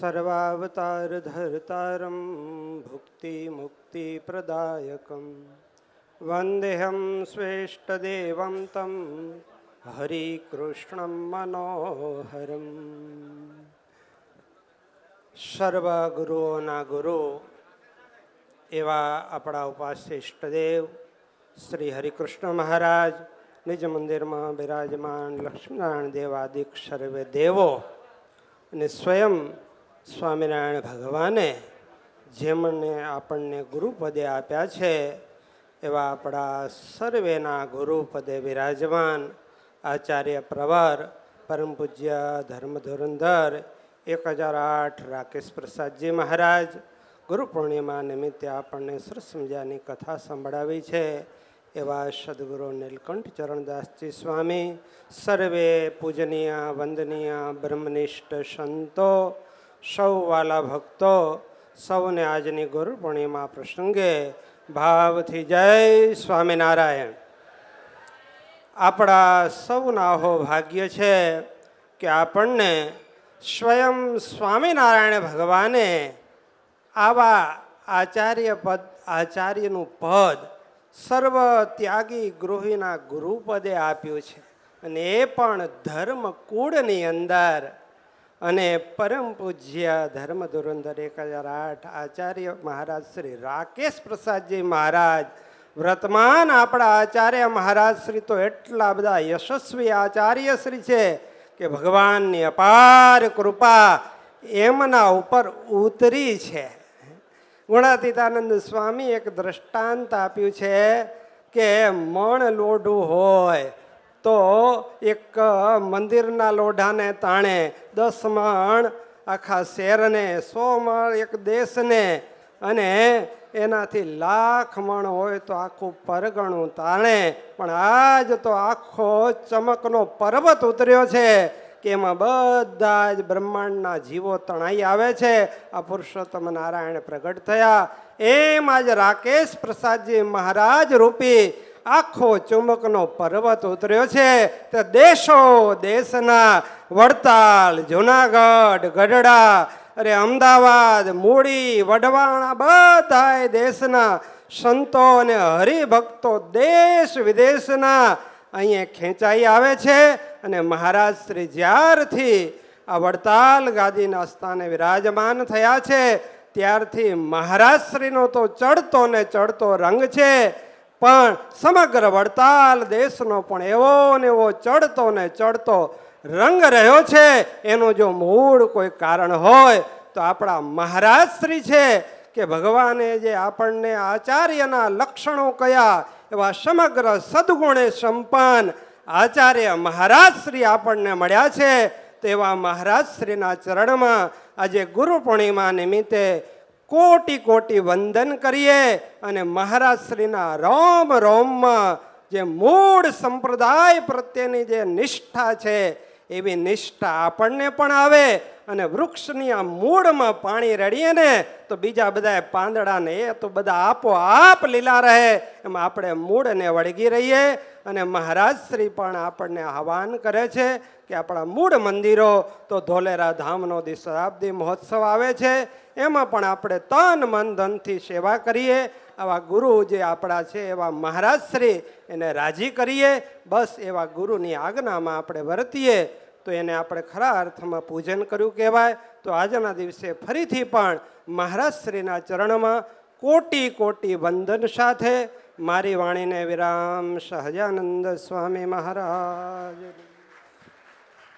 सर्वावतारधर्तारं भुक्तिमुक्तिप्रदायकं वन्देऽहं श्रेष्ठदेवं तं हरिकृष्णं मनोहरम्। સર્વગુરુઓના ગુરુ એવા આપણા ઉપાસ્ય ઇષ્ટદેવ શ્રી હરિકૃષ્ણ મહારાજ નિજ મંદિરમાં બિરાજમાન લક્ષ્મીનારાયણ દેવાદિક સર્વે દેવો અને સ્વયં સ્વામિનારાયણ ભગવાને જેમને આપણને ગુરુપદે આપ્યા છે એવા આપણા સર્વેના ગુરુપદે બિરાજમાન આચાર્ય પ્રવર પરમ પૂજ્ય ધર્મ ધુરંધર 1008 રાકેશ પ્રસાદજી મહારાજ ગુરુ પૂર્ણિમા નિમિત્તે આપણને સરસ મજાની કથા સંભળાવી છે એવા સદગુરુ નીલકંઠ ચરણદાસજી સ્વામી, સર્વે પૂજનીય વંદનીય બ્રહ્મનિષ્ઠ સંતો, સૌ વાલા ભક્તો, સૌને આજની ગુરુ પૂર્ણિમા પ્રસંગે ભાવથી જય સ્વામિનારાયણ. આપણા સૌના હો ભાગ્ય છે કે આપણને સ્વયં સ્વામિનારાયણ ભગવાને આવા આચાર્યનું પદ સર્વ ત્યાગી ગૃહિના ગુરુપદે આપ્યું છે, અને એ પણ ધર્મકૂળની અંદર. અને પરમ પૂજ્ય ધર્મ ધુરંધર 1008 આચાર્ય મહારાજ શ્રી રાકેશ પ્રસાદજી મહારાજ, વર્તમાન આપણા આચાર્ય મહારાજ શ્રી તો એટલા બધા યશસ્વી આચાર્ય શ્રી છે કે ભગવાનની અપાર કૃપા એમના ઉપર ઉતરી છે. ગુણાતીતાનંદ સ્વામી એક દ્રષ્ટાંત આપ્યું છે કે મણ લોઢું હોય તો એક મંદિરના લોઢાને તાણે 10 મણ આખા શહેરને, 100 મણ એક દેશને, અને એનાથી લાખ મણ હોય તો આખું પરગણું તાણે. પણ આજ તો આખો ચમકનો પર્વત ઉતર્યો છે કે એમાં બધા જ બ્રહ્માંડના જીવો તણાઈ આવે છે. આ પુરુષોત્તમ નારાયણ પ્રગટ થયા. એમ આજ રાકેશ પ્રસાદજી મહારાજ રૂપી આખો ચુંબકનો પર્વત ઉતર્યો છે. તે દેશો દેશના વડતાલ, જુનાગઢ, ગઢડા, અમદાવાદ, મૂડી, વઢવાણ, બધા દેશના સંતો અને હરિભક્તો દેશ વિદેશના અહીંયા ખેંચાઈ આવે છે. અને મહારાજ શ્રી જ્યારથી આ વડતાલ ગાદીના સ્થાને વિરાજમાન થયા છે ત્યારથી મહારાજ શ્રીનો તો ચડતો ને ચડતો રંગ છે, પણ સમગ્ર વડતાલ દેશનો પણ એવો ને એવો ચડતો ને ચડતો રંગ રહ્યો છે. એનું જો મૂળ કોઈ કારણ હોય તો આપણા મહારાજ શ્રી છે કે ભગવાને જે આપણને આચાર્યના લક્ષણો કયા એવા સમગ્ર સદગુણે સંપન્ન આચાર્ય મહારાજ શ્રી આપણને મળ્યા છે. તેવા મહારાજ શ્રીના ચરણમાં આજે ગુરુ પૂર્ણિમા નિમિત્તે કોટી કોટી વંદન કરીએ. અને મહારાજ શ્રીના રોમ રોમમાં જે મૂળ સંપ્રદાય પ્રત્યેની જે નિષ્ઠા છે એવી નિષ્ઠા આપણને પણ આવે. અને વૃક્ષની આ મૂળમાં પાણી રેડીએ ને તો બીજા બધા પાંદડાને એ તો બધા આપોઆપ લીલા રહે. એમાં આપણે મૂળને વળગી રહીએ. અને મહારાજ શ્રી પણ આપણને આહવાન કરે છે કે આપણા મૂળ મંદિરો તો ધોલેરા ધામનો શતાબ્દી મહોત્સવ આવે છે, એમાં પણ આપણે તન મન ધનથી સેવા કરીએ. આવા ગુરુ જે આપણા છે એવા મહારાજ શ્રી એને રાજી કરીએ. બસ એવા ગુરુની આજ્ઞામાં આપણે વર્તીએ તો એને આપણે ખરા અર્થમાં પૂજન કર્યું કહેવાય. તો આજના દિવસે ફરીથી પણ મહારાજ શ્રીના ચરણમાં કોટી કોટી વંદન સાથે મારી વાણીને વિરામ સહજાનંદ સ્વામી મહારાજ.